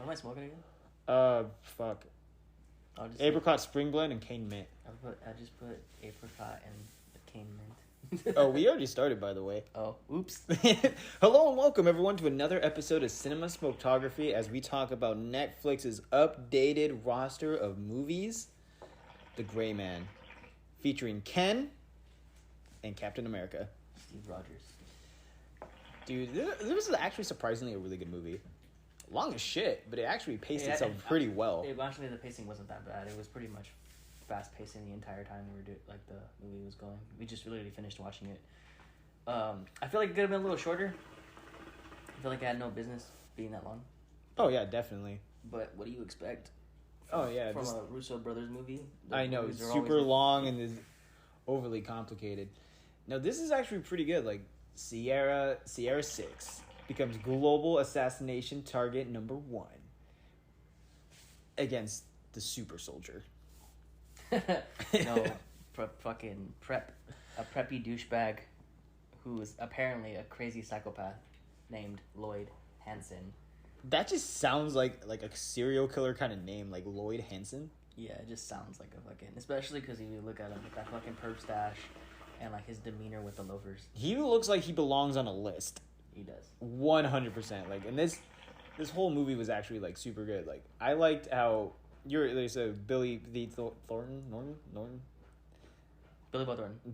What am I smoking again? Fuck. I'll just Apricot Spring Blend and Cane Mint. I just put apricot and cane mint. Oh, we already started, by the way. Oh, oops. Hello and welcome, everyone, to another episode of Cinema Smoketography as we talk about Netflix's updated roster of movies, The Gray Man, featuring Ken and Captain America. Steve Rogers. Dude, this was actually surprisingly a really good movie. Long as shit, but it actually paced itself pretty well. Actually, the pacing wasn't that bad. It was pretty much fast pacing the entire time the movie was going. We just literally finished watching it. I feel like it could have been a little shorter. I feel like I had no business being that long. Oh yeah, definitely. But what do you expect? From a Russo brothers movie. I know, it's super long and is overly complicated. Now this is actually pretty good. Like Sierra 6 becomes global assassination target number 1 against the super soldier. No, fucking a preppy douchebag who is apparently a crazy psychopath named Lloyd Hansen. That just sounds like a serial killer kind of name, like Lloyd Hansen. Yeah, it just sounds like a fucking... Especially because if you look at him with that fucking perp stash and like his demeanor with the loafers. He looks like he belongs on a list. He does. 100%. Like, and this whole movie was actually like super good. Like, I liked how there's a Billy Bob Thornton.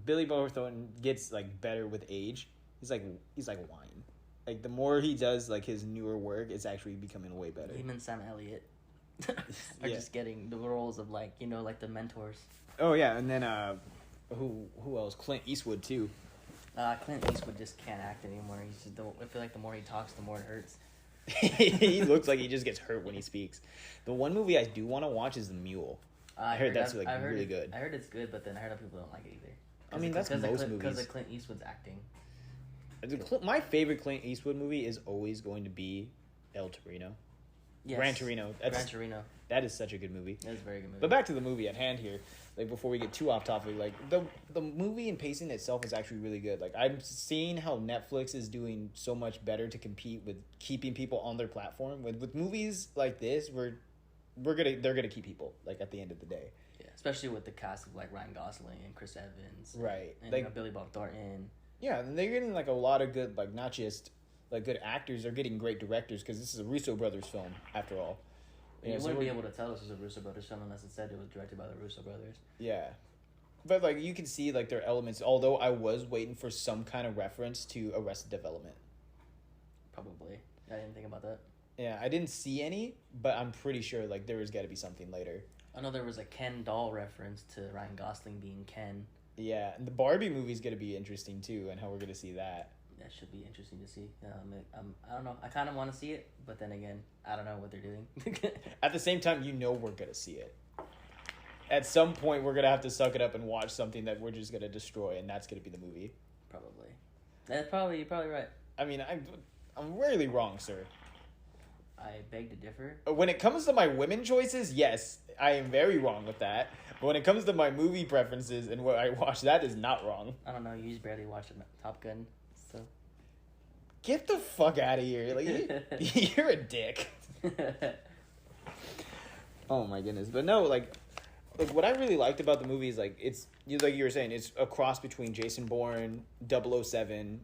Billy Bob Thornton gets like better with age. He's like wine. Like the more he does like his newer work, it's actually becoming way better. Him and Sam Elliott are just getting the roles of like the mentors. Oh yeah, and then who else? Clint Eastwood too. Clint Eastwood just can't act anymore. I feel like the more he talks, the more it hurts. He looks like he just gets hurt when he speaks. The one movie I do want to watch is The Mule. I heard that's really good. I heard it's good, but then I heard other people don't like it either. I mean, that's most movies. Because of Clint Eastwood's acting. My favorite Clint Eastwood movie is always going to be El Torino. Yes. Gran Torino. Gran Torino. That is such a good movie. That is a very good movie. But back to the movie at hand here. Like, before we get too off topic, like, the movie and pacing itself is actually really good. Like, I'm seeing how Netflix is doing so much better to compete with keeping people on their platform. With movies like this, they're gonna keep people, like, at the end of the day. Yeah, especially with the cast of, like, Ryan Gosling and Chris Evans. Right. And like, Billy Bob Thornton. Yeah, and they're getting, like, a lot of good, like, not just, like, good actors. They're getting great directors, because this is a Russo brothers film, after all. You wouldn't be able to tell this was a Russo brothers film unless it said it was directed by the Russo brothers. Yeah. But, like, you can see, like, their elements, although I was waiting for some kind of reference to Arrested Development. Probably. I didn't think about that. Yeah, I didn't see any, but I'm pretty sure, like, there has got to be something later. I know there was a Ken doll reference to Ryan Gosling being Ken. Yeah, and the Barbie movie's going to be interesting, too, and how we're going to see that. That should be interesting to see. I don't know. I kind of want to see it, but then again, I don't know what they're doing. At the same time, we're going to see it. At some point, we're going to have to suck it up and watch something that we're just going to destroy, and that's going to be the movie. Probably. You're probably right. I mean, I'm rarely wrong, sir. I beg to differ. When it comes to my women choices, yes, I am very wrong with that. But when it comes to my movie preferences and what I watch, that is not wrong. I don't know. You just barely watch Top Gun, so... Get the fuck out of here. Like, you're a dick. Oh my goodness. But no, like what I really liked about the movie is like like you were saying, it's a cross between Jason Bourne, 007,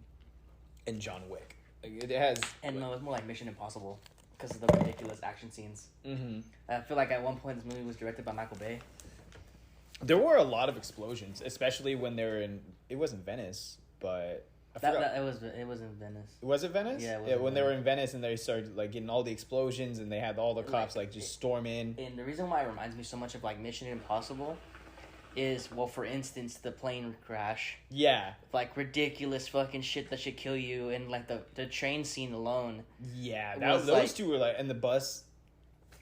and John Wick. Like, it has... And no, it's more like Mission Impossible because of the ridiculous action scenes. Mm-hmm. I feel like at one point this movie was directed by Michael Bay. There were a lot of explosions, especially when they were in... It wasn't Venice, but... It was in Venice. Was it Venice? Yeah, when they were in Venice and they started like getting all the explosions and they had all the cops just storm in. And the reason why it reminds me so much of like Mission Impossible is, well, for instance, the plane crash. Yeah. Like ridiculous fucking shit that should kill you, and like the train scene alone. Yeah, those two were like, and the bus.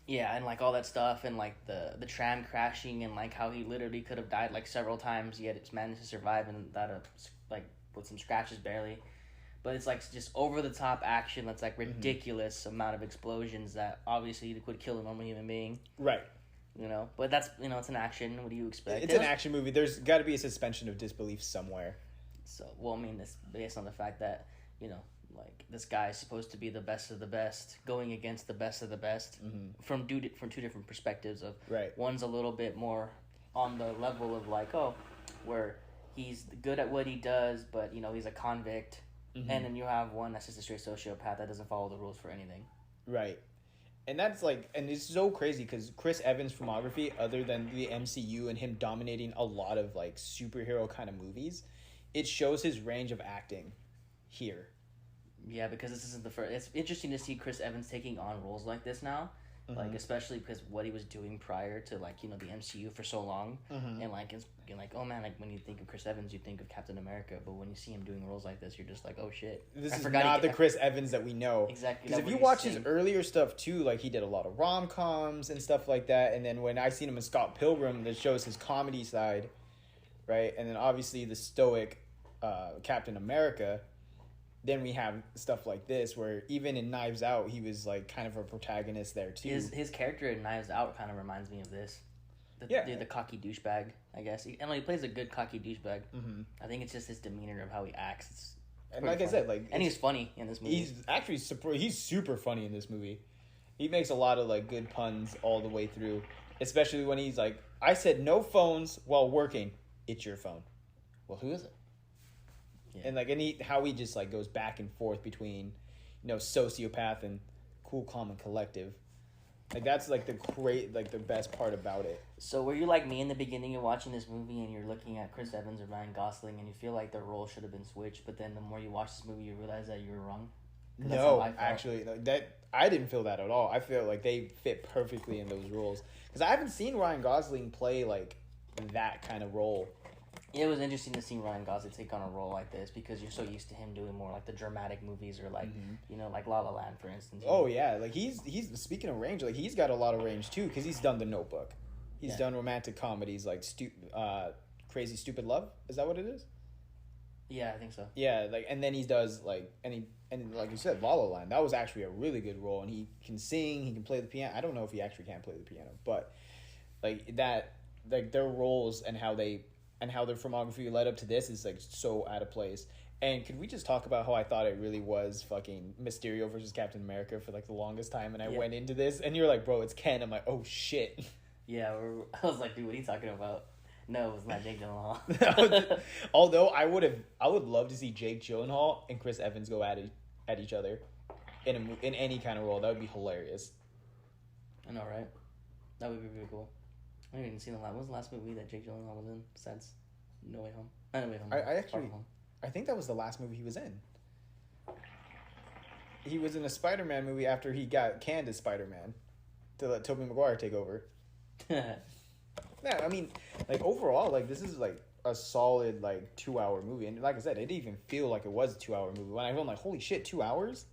Yeah, and like all that stuff, and like the tram crashing, and like how he literally could have died like several times, yet it's managed to survive, and that like with some scratches barely. But it's like just over the top action that's like ridiculous amount of explosions that obviously would kill a normal human being. Right. But that's, it's an action. What do you expect? It's an action movie. There's got to be a suspension of disbelief somewhere. So, well, I mean, it's based on the fact that, like this guy is supposed to be the best of the best, going against the best of the best from two different perspectives. Of Right. One's a little bit more on the level of like, oh, where he's good at what he does, but he's a convict, and then you have one that's just a straight sociopath that doesn't follow the rules for anything. Right. And that's like, and it's so crazy because Chris Evans' filmography, other than the MCU and him dominating a lot of like superhero kind of movies, it shows his range of acting here. Yeah, because this isn't the first. It's interesting to see Chris Evans taking on roles like this now, like especially because what he was doing prior to like the MCU for so long, and like it's like, oh man, like when you think of Chris Evans, you think of Captain America, but when you see him doing roles like this, you're just like, oh shit, this is not the Chris Evans that we know. Exactly. Because if you watch his earlier stuff too, like he did a lot of rom-coms and stuff like that, and then when I seen him in Scott Pilgrim, that shows his comedy side, right? And then obviously the stoic Captain America. Then we have stuff like this where even in Knives Out, he was like kind of a protagonist there too. His character in Knives Out kind of reminds me of this. The cocky douchebag, I guess. He plays a good cocky douchebag. I think it's just his demeanor of how he acts. And like funny. I said, like, and he's funny in this movie. He's actually he's super funny in this movie. He makes a lot of like good puns all the way through, especially when he's like, "I said no phones while working. It's your phone." Well, who is it? Yeah. And like, how he just like goes back and forth between, sociopath and cool, calm, and collective. Like that's like the best part about it. So were you like me in the beginning of watching this movie, and you're looking at Chris Evans or Ryan Gosling, and you feel like their role should have been switched, but then the more you watch this movie, you realize that you were wrong? No, actually, that I didn't feel that at all. I feel like they fit perfectly in those roles because I haven't seen Ryan Gosling play like that kind of role. It was interesting to see Ryan Gosling take on a role like this because you're so used to him doing more like the dramatic movies or like like La La Land, for instance. Oh yeah, like he's speaking of range, like he's got a lot of range too because he's done The Notebook, he's done romantic comedies like Crazy Stupid Love. Is that what it is? Yeah, I think so. Yeah, like and then he does like and like you said, La La Land. That was actually a really good role, and he can sing, he can play the piano. I don't know if he actually can play the piano, but like that, like their roles and how their filmography led up to this is like so out of place. And could we just talk about how I thought it really was fucking Mysterio versus Captain America for like the longest time, and I went into this and you're like, bro, it's Ken. I'm like, oh shit. Yeah, I was like, dude, what are you talking about? No, it was not Jake Gyllenhaal. Although I would love to see Jake Gyllenhaal and Chris Evans go at each other in any kind of role. That would be hilarious. I know, right? That would be really cool. I haven't even seen what was the last movie that Jake Gyllenhaal was in besides No Way Home? Not No Way Home. I think that was the last movie he was in. He was in a Spider-Man movie after he got canned as Spider-Man to let Tobey Maguire take over. Yeah, I mean, like overall, like this is like a solid like 2-hour movie, and like I said, it didn't even feel like it was a 2-hour movie. When I'm like, holy shit, 2 hours.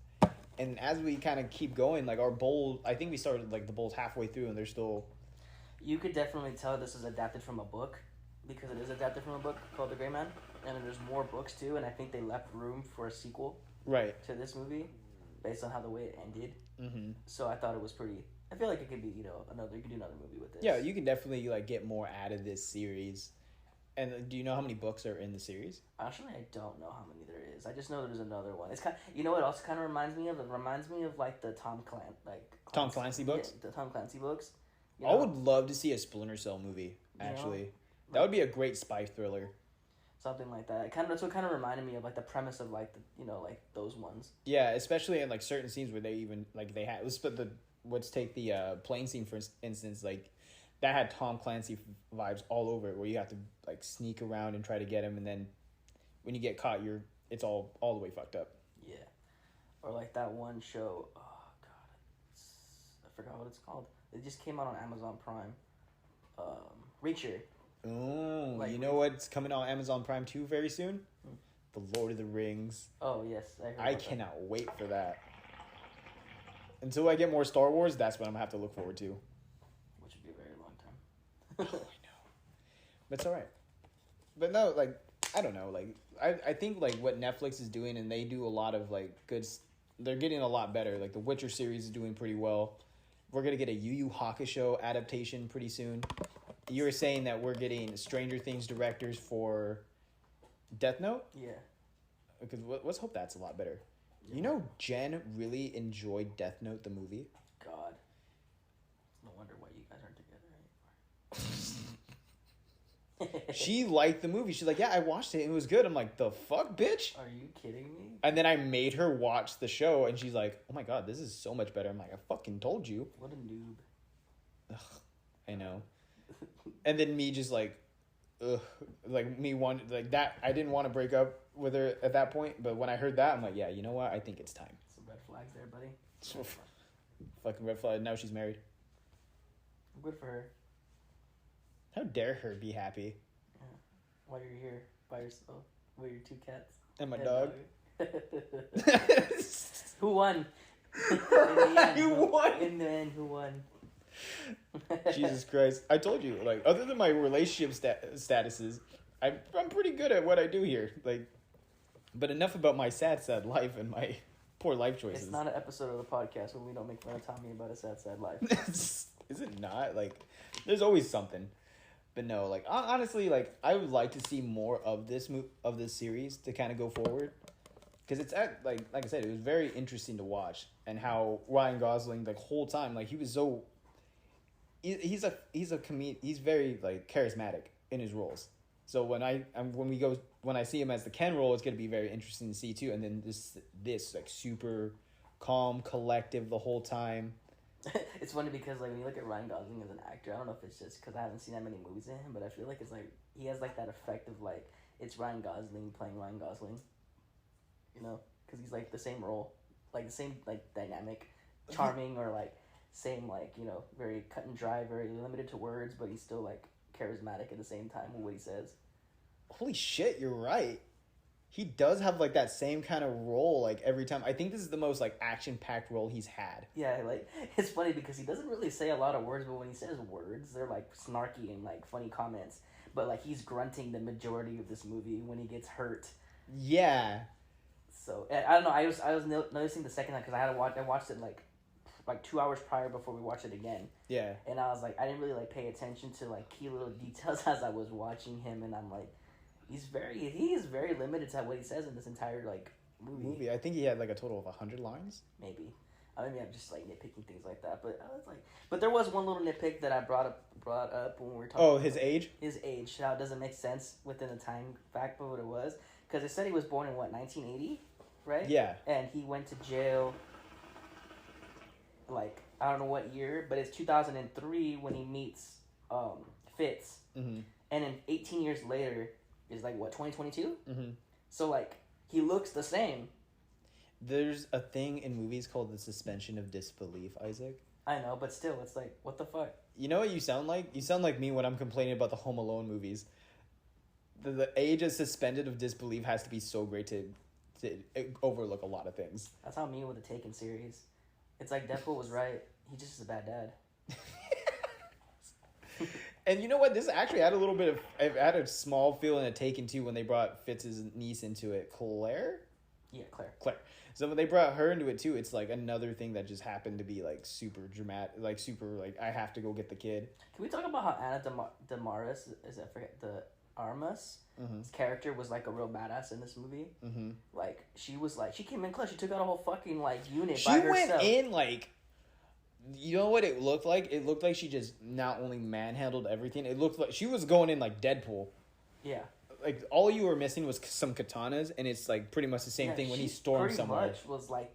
And as we kind of keep going, like our bowl, I think we started like the bowl's halfway through, and there's still. You could definitely tell this is adapted from a book, because it is adapted from a book called The Gray Man, and then there's more books too, and I think they left room for a sequel to this movie based on how the way it ended. Mm-hmm. So I thought it was pretty. I feel like it could be, you could do another movie with this. Yeah, you can definitely like get more out of this series. And do you know how many books are in the series? Actually, I don't know how many there is. I just know there's another one. It's kind of, you know what else kind of reminds me of? It reminds me of like the Tom Clancy books. Yeah, the Tom Clancy books. I would love to see a Splinter Cell movie. Actually, that would be a great spy thriller. Something like that. That's what kind of reminded me of like the premise of like like those ones. Yeah, especially in like certain scenes where they even like they had. Let's take the plane scene for instance. Like that had Tom Clancy vibes all over it, where you have to like sneak around and try to get him, and then when you get caught, it's all the way fucked up. Yeah, or like that one show. Oh god, I forgot what it's called. It just came out on Amazon Prime. Reacher. Oh, like, you know what's coming on Amazon Prime 2 very soon? The Lord of the Rings. Oh, yes. I cannot wait for that. Until I get more Star Wars, that's what I'm going to have to look forward to. Which would be a very long time. Oh, I know. But it's all right. But no, like, I don't know. Like, I think, like, what Netflix is doing, and they do a lot of, like, good... They're getting a lot better. Like, the Witcher series is doing pretty well. We're going to get a Yu Yu Hakusho adaptation pretty soon. You were saying that we're getting Stranger Things directors for Death Note? Yeah. Because let's hope that's a lot better. You know, Jen really enjoyed Death Note, the movie. God. No wonder why you guys aren't together anymore. She liked the movie. She's like, yeah, I watched it. And it was good. I'm like, the fuck, bitch? Are you kidding me? And then I made her watch the show, and she's like, oh my God, this is so much better. I'm like, I fucking told you. What a noob. Ugh, I know. And then me just like, ugh, like me wanted like that. I didn't want to break up with her at that point, but when I heard that, I'm like, yeah, you know what? I think it's time. Some red flags there, buddy. Fucking red flag. Now she's married. Good for her. How dare her be happy? Yeah. While you're here by yourself with your 2 cats And my dog. Who won? In the end, You won. In the end, who won? Jesus Christ! I told you, like, other than my relationship statuses, I'm pretty good at what I do here. Like, but enough about my sad life and my poor life choices. It's not an episode of the podcast where we don't make fun of Tommy about a sad life. Is it not? Like, there's always something. But no, like, honestly, like, I would like to see more of this series to kind of go forward. Because it's like I said, it was very interesting to watch, and how Ryan Gosling, the whole time, like, he was so. He's a comedian. He's very like charismatic in his roles. So when I see him as the Ken role, it's gonna be very interesting to see too. And then this like super calm, collective the whole time. It's funny because like when you look at Ryan Gosling as an actor, I don't know if it's just because I haven't seen that many movies of him, but I feel like it's like he has like that effect of like it's Ryan Gosling playing Ryan Gosling. You know, because he's like the same role, like the same like dynamic, charming or like. Same, like, you know, very cut and dry, very limited to words, but he's still, like, charismatic at the same time with what he says. Holy shit, you're right. He does have, like, that same kind of role, like, every time. I think this is the most, like, action-packed role he's had. Yeah, like, it's funny because he doesn't really say a lot of words, but when he says words, they're, like, snarky and, like, funny comments. But, like, he's grunting the majority of this movie when he gets hurt. Yeah. So, I don't know, I was noticing the second time because I watched it, like 2 hours prior before we watched it again. Yeah. And I was like, I didn't really like pay attention to like key little details as I was watching him, and I'm like, he is very limited to what he says in this entire like movie. I think he had like a total of 100 lines. Maybe. Maybe I'm just like nitpicking things like that, but I was like, but there was one little nitpick that I brought up when we were talking. Oh, his age. His age. How it doesn't make sense within the time fact of what it was, because it said he was born in what 1980, right? Yeah. And he went to jail. Like, I don't know what year, but it's 2003 when he meets Fitz. Mm-hmm. And then 18 years later is like, what, 2022? Mm-hmm. So, like, he looks the same. There's a thing in movies called the suspension of disbelief, Isaac. I know, but still, it's like, what the fuck? You know what you sound like? You sound like me when I'm complaining about the Home Alone movies. The age of suspended of disbelief has to be so great to overlook a lot of things. That's how me with the Taken series. It's like Deadpool was right. He just is a bad dad. And you know what? This actually had a little bit of... I've had a small feeling of Taken too when they brought Fitz's niece into it. Claire. So when they brought her into it too, it's like another thing that just happened to be like super dramatic, like super like I have to go get the kid. Can we talk about how Anna Damaris the Armas? Mm-hmm. His character was like a real badass in this movie. Mm-hmm. Like she came in clutch. She took out a whole fucking like unit she by herself. Went in like, you know what it looked like? It looked like she just not only manhandled everything. It looked like she was going in like Deadpool. Yeah. Like all you were missing was some katanas, and it's like pretty much the same thing when he stormed somewhere. Pretty much was like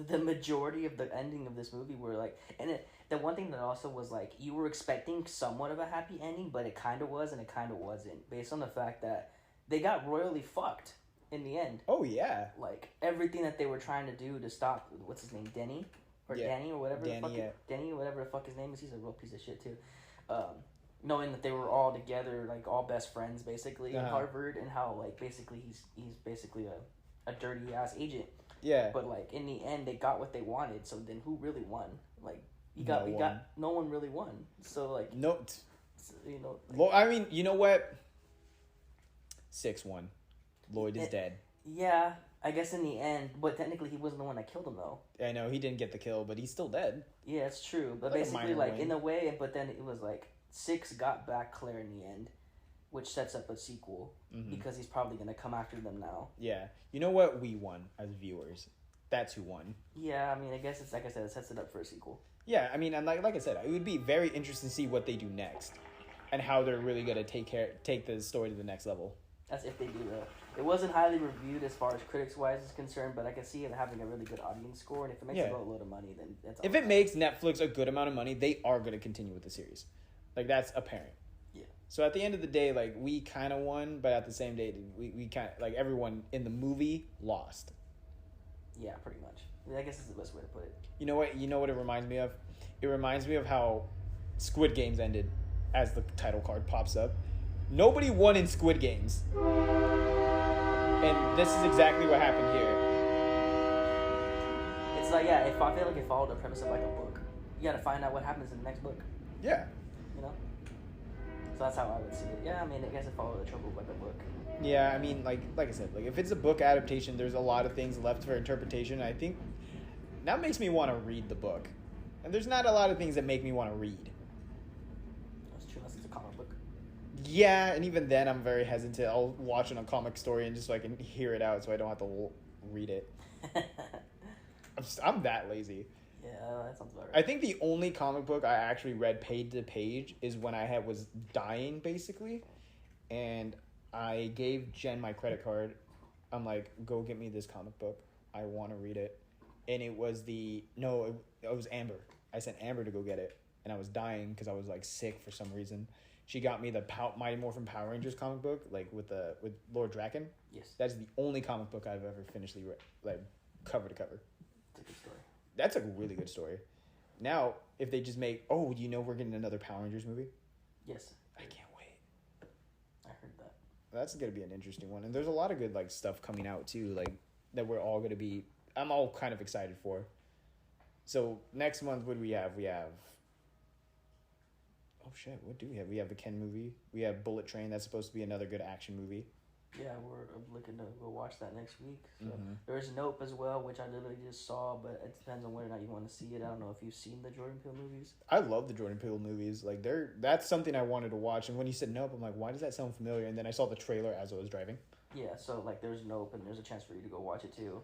the majority of the ending of this movie were like, and the one thing that also was like you were expecting somewhat of a happy ending, but it kind of was and it kind of wasn't, based on the fact that they got royally fucked in the end. Oh yeah. Like everything that they were trying to do to stop what's his name, Danny or whatever Danny or whatever the fuck his name is. He's a real piece of shit too. Knowing that they were all together, like all best friends, basically in Harvard, and how like basically he's basically a dirty ass agent. Yeah. But like in the end, they got what they wanted. So then, who really won? Like no one really won. So like no, you know. Like, well, I mean, you know what? 6-1. Lloyd is dead. Yeah, I guess in the end, but technically he wasn't the one that killed him though. I know he didn't get the kill, but he's still dead. Yeah, it's true. But like basically, like in a way, but then it was like 6 got back Claire in the end, which sets up a sequel because he's probably gonna come after them now. Yeah, you know what? We won as viewers. that's who won. Yeah, I mean, I guess it's like I said, it sets it up for a sequel. Yeah, I mean, and like I said, it would be very interesting to see what they do next, and how they're really gonna take the story to the next level. That's if they do that. It wasn't highly reviewed as far as critics wise is concerned, but I can see it having a really good audience score, and if it makes a load of money, then that's. If it makes Netflix a good amount of money, they are gonna continue with the series, like that's apparent. Yeah. So at the end of the day, like we kind of won, but at the same day, we kind of like everyone in the movie lost. Yeah, pretty much. I guess that's the best way to put it. You know what? You know what it reminds me of? It reminds me of how Squid Games ended, as the title card pops up. Nobody won in Squid Games, and this is exactly what happened here. It's like I feel like it followed the premise of like a book. You got to find out what happens in the next book. Yeah. You know. So that's how I would see it. Yeah, I mean, I guess it followed the trope of like a book. Yeah, I mean, like I said, like if it's a book adaptation, there's a lot of things left for interpretation. I think that makes me want to read the book, and there's not a lot of things that make me want to read. That's true. Unless it's a comic book. Yeah, and even then, I'm very hesitant. I'll watch a comic story and just so I can hear it out, so I don't have to read it. I'm that lazy. Yeah, that sounds about right. I think the only comic book I actually read page to page is when I was dying, basically, and I gave Jen my credit card. I'm like, go get me this comic book. I want to read it. And it was it was Amber. I sent Amber to go get it, and I was dying because I was like sick for some reason. She got me the Mighty Morphin Power Rangers comic book, like with Lord Draken. Yes. That's the only comic book I've ever finished read, like cover to cover. It's a good story. That's a really good story. Now, if they just make, we're getting another Power Rangers movie? Yes. I can't wait. I heard that. That's going to be an interesting one. And there's a lot of good like stuff coming out too, like that we're all going to be, I'm all kind of excited for. So next month, what do we have? We have, oh shit, what do we have? We have the Ken movie. We have Bullet Train. That's supposed to be another good action movie. Yeah, we're looking to go watch that next week. So there's Nope as well, which I literally just saw, but it depends on whether or not you want to see it. I don't know if you've seen the Jordan Peele movies. I love the Jordan Peele movies. Like that's something I wanted to watch. And when you said Nope, I'm like, why does that sound familiar? And then I saw the trailer as I was driving. Yeah, so like there's Nope, and there's a chance for you to go watch it too.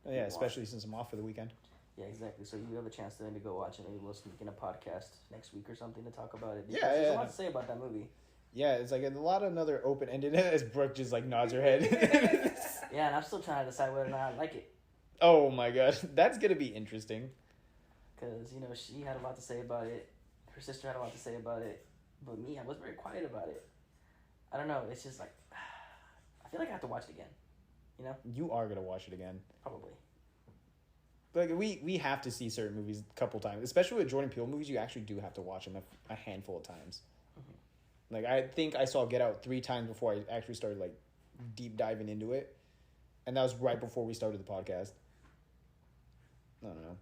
Oh, yeah, especially since I'm off for the weekend. Yeah, exactly. So you have a chance to maybe go watch it. Maybe we'll sneak in a podcast next week or something to talk about it. There's a lot to say about that movie. Yeah, it's like a lot of another open-ended as Brooke just like nods her head. Yeah, and I'm still trying to decide whether or not I like it. Oh my god, that's gonna be interesting. Because, she had a lot to say about it. Her sister had a lot to say about it. But me, I was very quiet about it. I don't know, it's just like, I feel like I have to watch it again. You are gonna watch it again. Probably. Like we have to see certain movies a couple times, especially with Jordan Peele movies. You actually do have to watch them a handful of times. Like, I think I saw Get Out 3 times before I actually started, like, deep diving into it. And that was right before we started the podcast. I don't know.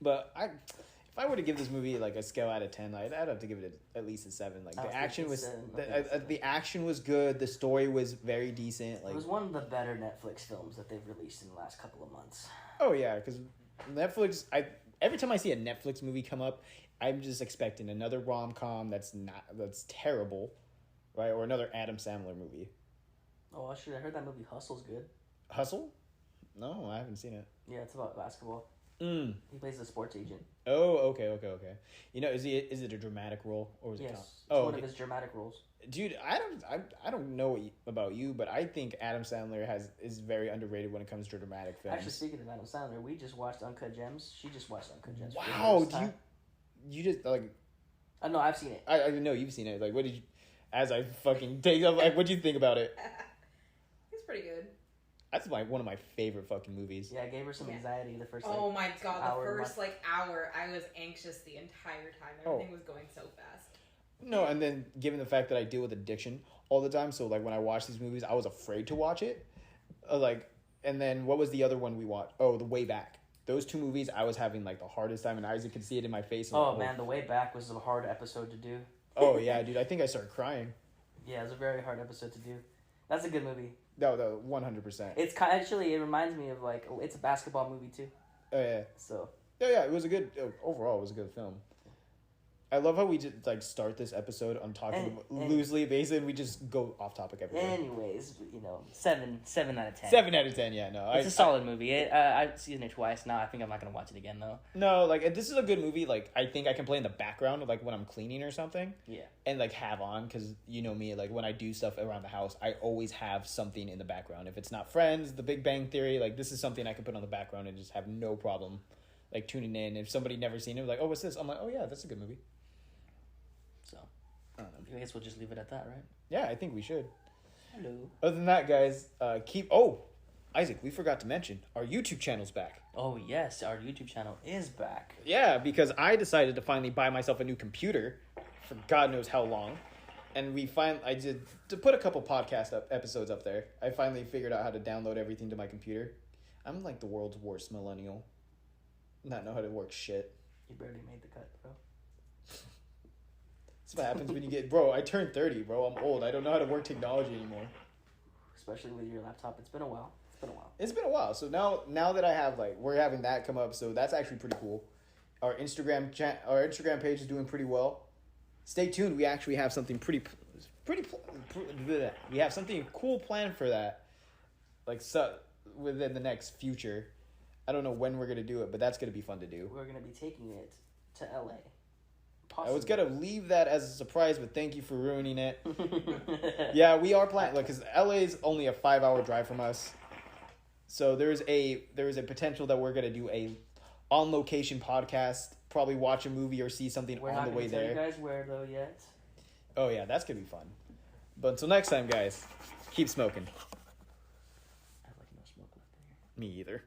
But if I were to give this movie, like, a scale out of 10, I'd have to give it at least a 7. Like, the action was... The action was good. The story was very decent. Like, it was one of the better Netflix films that they've released in the last couple of months. Oh, yeah, because Netflix... Every time I see a Netflix movie come up... I'm just expecting another rom-com that's terrible, right? Or another Adam Sandler movie. Oh, shoot, I heard that movie Hustle's good. Hustle? No, I haven't seen it. Yeah, it's about basketball. He plays a sports agent. Oh, okay. Is it a dramatic role or is it? Yes, it's one of his dramatic roles. Dude, I don't know about you, but I think Adam Sandler is very underrated when it comes to dramatic films. Actually, speaking of Adam Sandler, we just watched Uncut Gems. She just watched Uncut Gems. Wow, you just like... I know, I've seen it. I know you've seen it. Like, what did you... As I fucking take up, like, what do you think about it? It's pretty good. That's one of my favorite fucking movies. Yeah, I gave her some anxiety the first, oh my god, hour, the first, hour, I was anxious the entire time. Everything was going so fast. No, and then given the fact that I deal with addiction all the time, so, like, when I watch these movies, I was afraid to watch it. And then what was the other one we watched? Oh, The Way Back. Those two movies, I was having, like, the hardest time, and Isaac could see it in my face. Oh, man, The Way Back was a hard episode to do. Oh, yeah, dude, I think I started crying. Yeah, it was a very hard episode to do. That's a good movie. No, 100%. It's actually, it reminds me of, it's a basketball movie, too. Oh, yeah. So. Yeah, it was overall, it was a good film. I love how we just like start this episode on talking loosely based, and we just go off topic everywhere. Anyways, 7 out of 10. 7 out of 10, yeah. No, it's a solid movie. I've seen it twice now. I think I'm not gonna watch it again though. No, like this is a good movie. Like I think I can play in the background, like when I'm cleaning or something. Yeah. And like have on, because you know me, like when I do stuff around the house, I always have something in the background. If it's not Friends, The Big Bang Theory, like this is something I can put on the background and just have no problem, like tuning in. If somebody never seen it, like, oh, what's this? I'm like, oh yeah, that's a good movie. So, I guess we'll just leave it at that, right? Yeah, I think we should. Hello. Other than that, guys, Isaac, we forgot to mention our YouTube channel's back. Oh yes, our YouTube channel is back. Yeah, because I decided to finally buy myself a new computer for God knows how long, and I did to put a couple podcast episodes up there. I finally figured out how to download everything to my computer. I'm like the world's worst millennial. Not know how to work shit. You barely made the cut, bro. That's what happens when you get... Bro, I turned 30, bro. I'm old. I don't know how to work technology anymore. Especially with your laptop. It's been a while. It's been a while. So now that I have, like... We're having that come up, so that's actually pretty cool. Our Instagram page is doing pretty well. Stay tuned. We actually have something we have something cool planned for that. Like, within the next future. I don't know when we're going to do it, but that's going to be fun to do. We're going to be taking it to LA. Possibly. I was going to leave that as a surprise, but thank you for ruining it. Yeah, we are planning, because LA is only a 5-hour drive from us. So there is a potential that we're going to do a on-location podcast, probably watch a movie or see something on the way there. We're not going to tell you guys where, though, yet. Oh, yeah, that's going to be fun. But until next time, guys, keep smoking. I have, like, no smoke left in here. Me either.